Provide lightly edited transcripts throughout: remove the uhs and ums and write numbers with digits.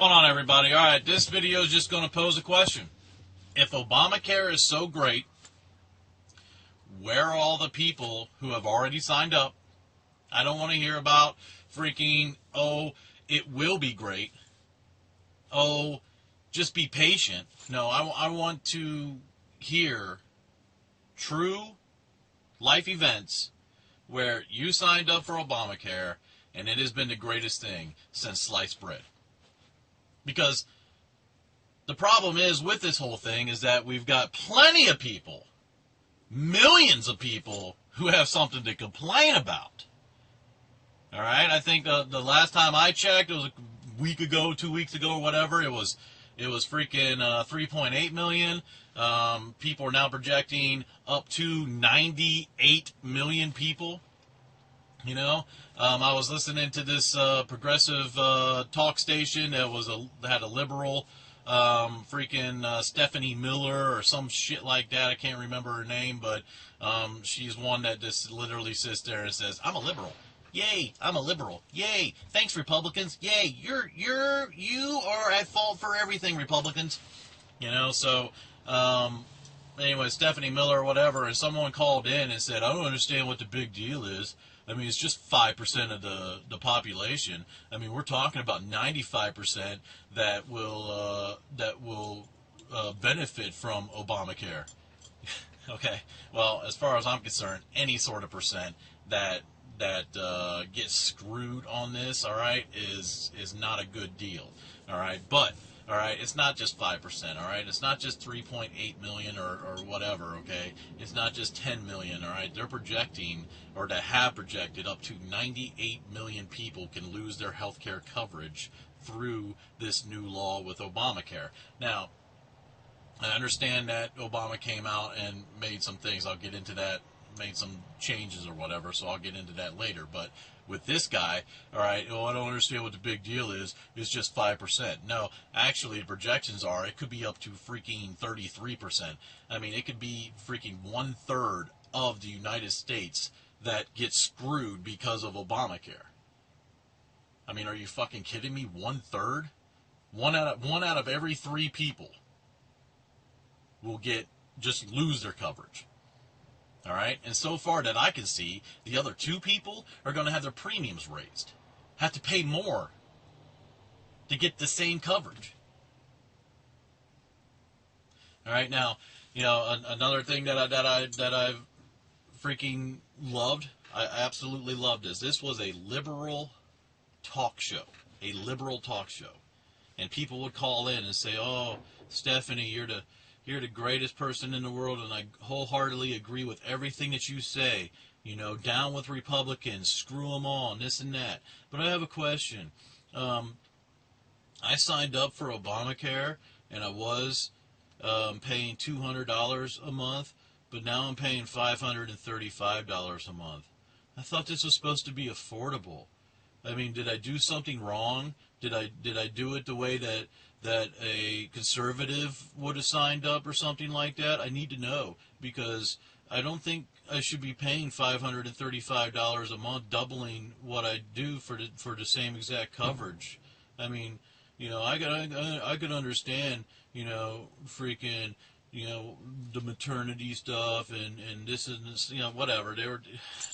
Hold on, everybody. All right, this video is just going to pose a question. If Obamacare is so great, where are all the people who have already signed up? I don't want to hear about freaking, oh, it will be great. Oh, just be patient. No, I want to hear true life events where you signed up for Obamacare and it has been the greatest thing since sliced bread. Because the problem is with this whole thing is that we've got plenty of people, millions of people, who have something to complain about. All right? I think the last time I checked, it was a week ago, 2 weeks ago, or whatever. It was freaking 3.8 million. People are now projecting up to 98 million people. You know, I was listening to this progressive talk station that had a liberal, Stephanie Miller or some shit like that. I can't remember her name, but she's one that just literally sits there and says, "I'm a liberal. Yay, I'm a liberal. Yay, thanks Republicans. Yay, you are at fault for everything, Republicans." You know, so anyway, Stephanie Miller or whatever, and someone called in and said, "I don't understand what the big deal is. I mean, it's just 5% of the population. I mean, we're talking about 95% that will benefit from Obamacare." Okay, well, as far as I'm concerned, any sort of percent that gets screwed on this, all right, is not a good deal, all right. But all right, it's not just 5%, all right? It's not just 3.8 million or whatever, okay? It's not just 10 million, all right? They're projecting, or they have projected, up to 98 million people can lose their health care coverage through this new law with Obamacare. Now, I understand that Obama came out and made some things. I'll get into that, made some changes or whatever, so I'll get into that later. But with this guy, all right, I don't understand what the big deal is. It's just 5%. No, actually, the projections are it could be up to freaking 33%. I mean, it could be freaking 1/3 of the United States that gets screwed because of Obamacare. I mean, are you fucking kidding me? 1/3? One out of every 3 people will just lose their coverage. All right, and so far that I can see, the other 2 people are going to have their premiums raised, have to pay more to get the same coverage. All right, now, you know, another thing that I freaking loved, I absolutely loved this. This was a liberal talk show, and people would call in and say, "Oh, Stephanie, you're the greatest person in the world, and I wholeheartedly agree with everything that you say. You know, down with Republicans, screw them all, and this and that. But I have a question. I signed up for Obamacare, and I was paying $200 a month, but now I'm paying $535 a month. I thought this was supposed to be affordable. I mean, did I do something wrong? Did I do it the way that a conservative would have signed up or something like that? I need to know, because I don't think I should be paying $535 a month, doubling what I do for the same exact coverage. I mean, you know, I could understand, you know, freaking, you know, the maternity stuff and this and this, you know, whatever. They were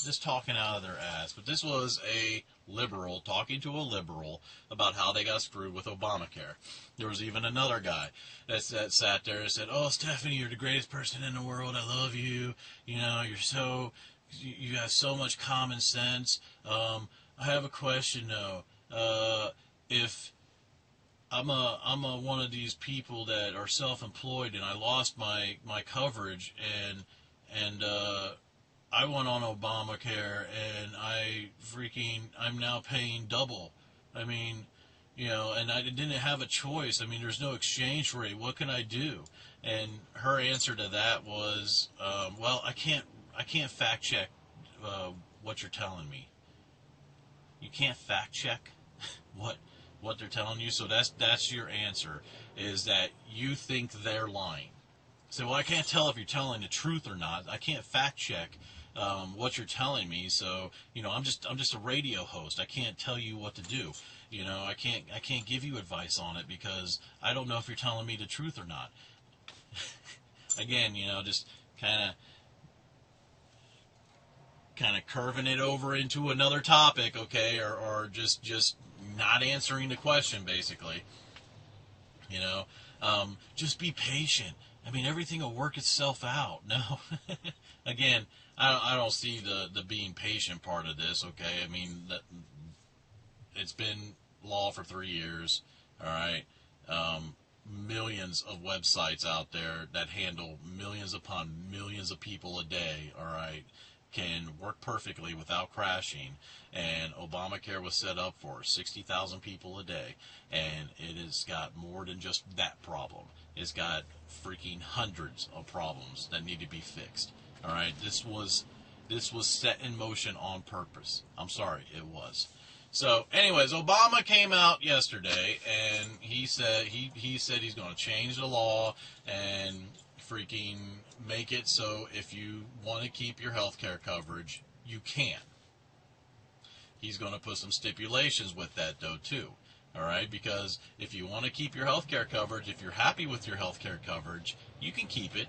just talking out of their ass. But this was a liberal talking to a liberal about how they got screwed with Obamacare. There was even another guy that sat there and said, "Oh, Stephanie, you're the greatest person in the world. I love you. You know, you have so much common sense. I have a question though. If I'm one of these people that are self-employed and I lost my coverage and I went on Obamacare and I'm now paying double. I mean, you know, and I didn't have a choice. I mean, there's no exchange rate. What can I do?" And her answer to that was, "Well, I can't fact check what you're telling me." You can't fact check what they're telling you. So that's your answer, is that you think they're lying. Say, "Well, I can't tell if you're telling the truth or not. I can't fact check what you're telling me. So, I'm just a radio host. I can't tell you what to do. I can't give you advice on it because I don't know if you're telling me the truth or not. Again, just kind of curving it over into another topic, okay, or just not answering the question, basically. You know, just be patient. I mean, everything will work itself out. No, again, I don't see the being patient part of this. Okay, I mean it's been law for 3 years. All right, millions of websites out there that handle millions upon millions of people a day. All right, can work perfectly without crashing, and Obamacare was set up for 60,000 people a day, and it has got more than just that problem. It's got freaking hundreds of problems that need to be fixed. All right, this was set in motion on purpose. I'm sorry, it was. So, anyways, Obama came out yesterday, and he said he's going to change the law and freaking make it so if you want to keep your health care coverage, you can. He's going to put some stipulations with that, though, too. All right, because if you want to keep your health care coverage, if you're happy with your health care coverage, you can keep it,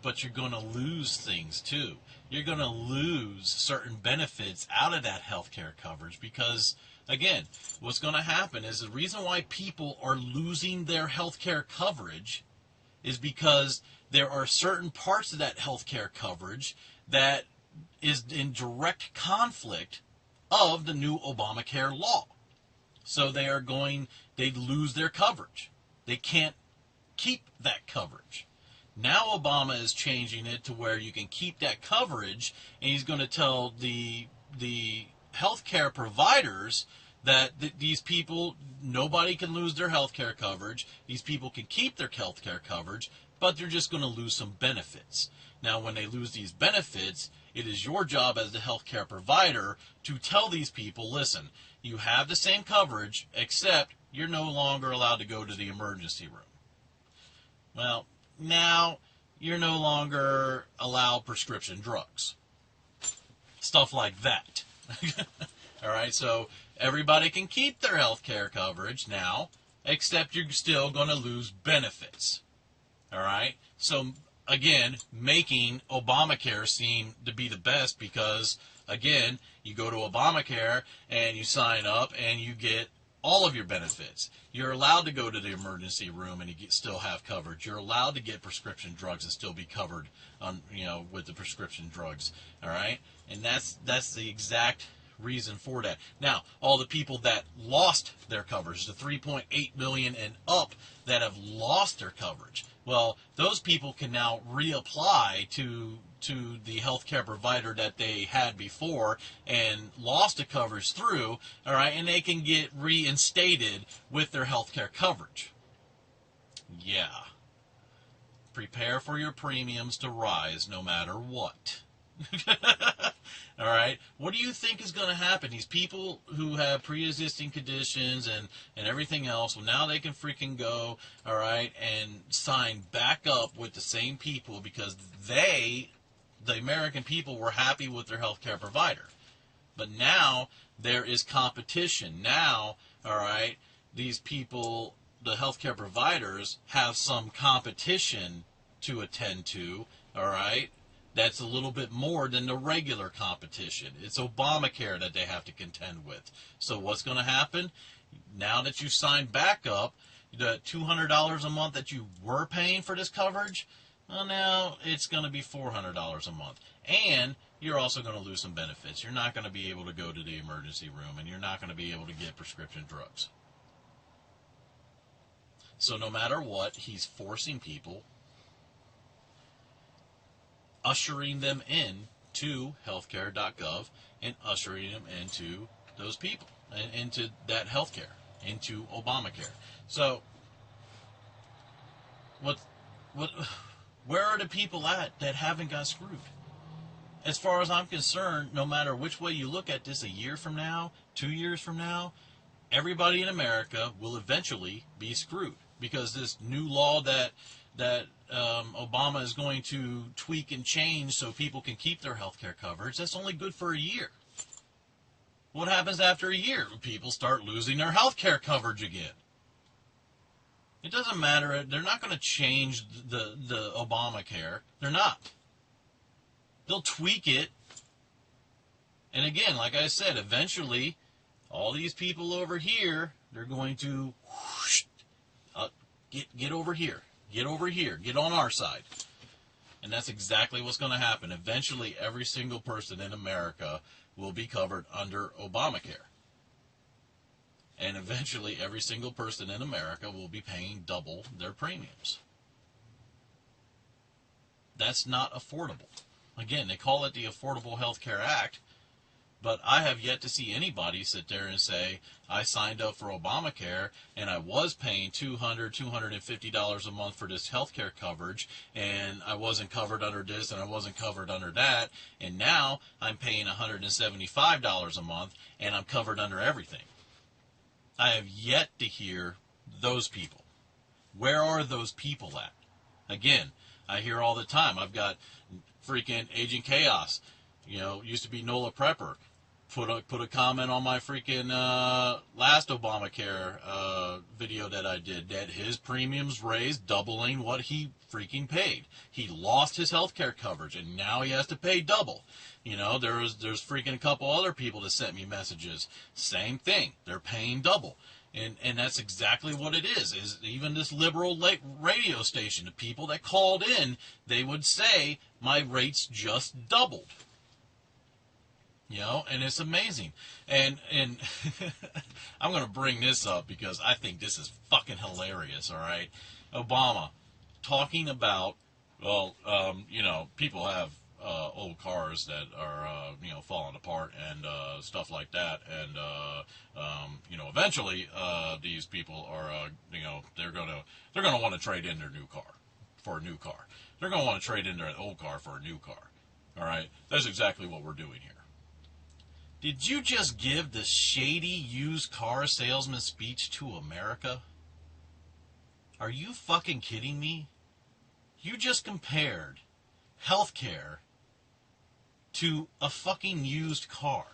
but you're going to lose things, too. You're going to lose certain benefits out of that health care coverage because, again, what's going to happen is the reason why people are losing their health care coverage is because there are certain parts of that health care coverage that is in direct conflict of the new Obamacare law. So they lose their coverage. They can't keep that coverage. Now Obama is changing it to where you can keep that coverage, and he's going to tell the healthcare providers that these people, nobody can lose their healthcare coverage. These people can keep their healthcare coverage, but they're just going to lose some benefits. Now, when they lose these benefits, it is your job as the healthcare provider to tell these people, listen, you have the same coverage, except you're no longer allowed to go to the emergency room. Well, now you're no longer allowed prescription drugs. Stuff like that. All right, so everybody can keep their health care coverage now, except you're still going to lose benefits. All right, so again, making Obamacare seem to be the best because, again, you go to Obamacare and you sign up and you get all of your benefits. You're allowed to go to the emergency room and you still have coverage. You're allowed to get prescription drugs and still be covered on, with the prescription drugs. All right, and that's the exact reason for that. Now, all the people that lost their coverage, the 3.8 million and up that have lost their coverage, well, those people can now reapply to the healthcare provider that they had before and lost the coverage through, all right, and they can get reinstated with their healthcare coverage. Yeah. Prepare for your premiums to rise no matter what. All right, what do you think is going to happen? These people who have pre-existing conditions and everything else, well, now they can freaking go, all right, and sign back up with the same people because the American people, were happy with their health care provider. But now there is competition. Now, all right, these people, the healthcare providers, have some competition to attend to, all right? That's a little bit more than the regular competition. It's Obamacare that they have to contend with. So what's going to happen? Now that you signed back up, the $200 a month that you were paying for this coverage, well, now it's going to be $400 a month. And you're also going to lose some benefits. You're not going to be able to go to the emergency room, and you're not going to be able to get prescription drugs. So no matter what, he's forcing people, ushering them in to healthcare.gov and ushering them into those people and into that healthcare, into Obamacare. So where are the people at that haven't got screwed? As far as I'm concerned, no matter which way you look at this, a year from now, 2 years from now, everybody in America will eventually be screwed because this new law that Obama is going to tweak and change so people can keep their health care coverage, that's only good for a year. What happens after a year? People start losing their health care coverage again. It doesn't matter. They're not going to change the Obamacare. They're not. They'll tweak it. And again, like I said, eventually, all these people over here, they're going to whoosh, get over here. Get over here. Get on our side. And that's exactly what's going to happen. Eventually, every single person in America will be covered under Obamacare. And eventually, every single person in America will be paying double their premiums. That's not affordable. Again, they call it the Affordable Health Care Act, but I have yet to see anybody sit there and say, I signed up for Obamacare and I was paying $200, $250 a month for this health care coverage, and I wasn't covered under this and I wasn't covered under that, and now I'm paying $175 a month and I'm covered under everything. I have yet to hear those people. Where are those people at? Again, I hear all the time. I've got freaking Agent Chaos, used to be NOLA Prepper, put a comment on my freaking last Obamacare video that I did, that his premiums raised, doubling what he freaking paid. He lost his health care coverage, and now he has to pay double. There's freaking a couple other people that sent me messages. Same thing. They're paying double. And that's exactly what it is even this liberal radio station, the people that called in, they would say, my rates just doubled. And it's amazing. And I'm going to bring this up because I think this is fucking hilarious, all right? Obama talking about, people have old cars that are, falling apart and stuff like that. And, eventually these people are, they're going to want to trade in their new car for a new car. They're going to want to trade in their old car for a new car. All right? That's exactly what we're doing here. Did you just give the shady used car salesman speech to America? Are you fucking kidding me? You just compared healthcare to a fucking used car.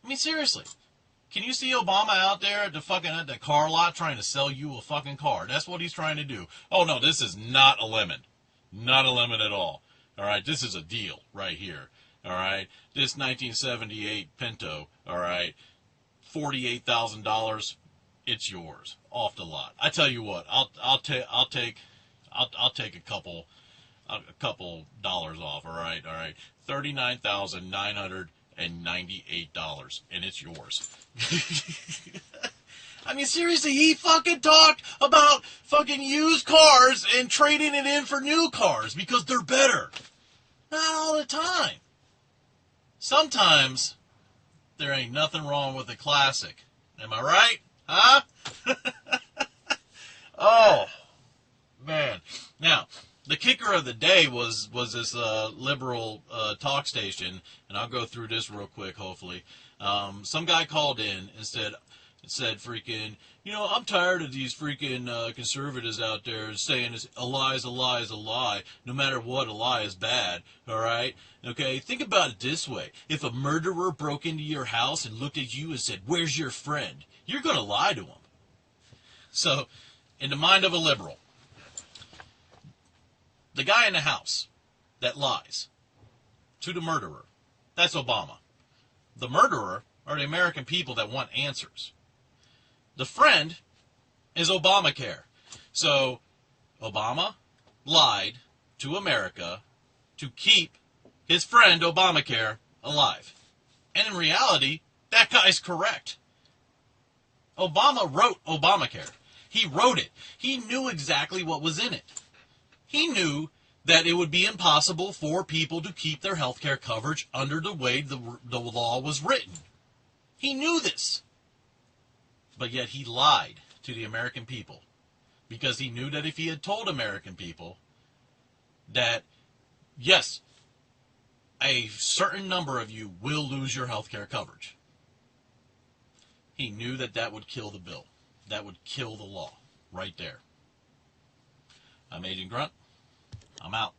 I mean, seriously. Can you see Obama out there at the car lot trying to sell you a fucking car? That's what he's trying to do. Oh, no, this is not a lemon. Not a lemon at all. All right, this is a deal right here. All right, this 1978 Pinto, all right, $48,000, it's yours off the lot. I tell you what, I'll take a couple dollars off. All right, $39,998, and it's yours. I mean, seriously, he fucking talked about fucking used cars and trading it in for new cars because they're better. Not all the time. Sometimes there ain't nothing wrong with a classic. Am I right? Huh? Oh, man. Now, the kicker of the day was this liberal talk station, and I'll go through this real quick, hopefully. Some guy called in and said freaking, I'm tired of these freaking conservatives out there saying a lie is a lie is a lie. No matter what, a lie is bad. All right? Okay, think about it this way. If a murderer broke into your house and looked at you and said, where's your friend? You're going to lie to him. So, in the mind of a liberal, the guy in the house that lies to the murderer, that's Obama. The murderer are the American people that want answers. The friend is Obamacare. So, Obama lied to America to keep his friend Obamacare alive. And in reality, that guy's correct. Obama wrote Obamacare. He wrote it. He knew exactly what was in it. He knew that it would be impossible for people to keep their health care coverage under the way the law was written. He knew this. But yet he lied to the American people because he knew that if he had told American people that, yes, a certain number of you will lose your health care coverage, He knew that that would kill the bill. That would kill the law right there. I'm Agent Grunt. I'm out.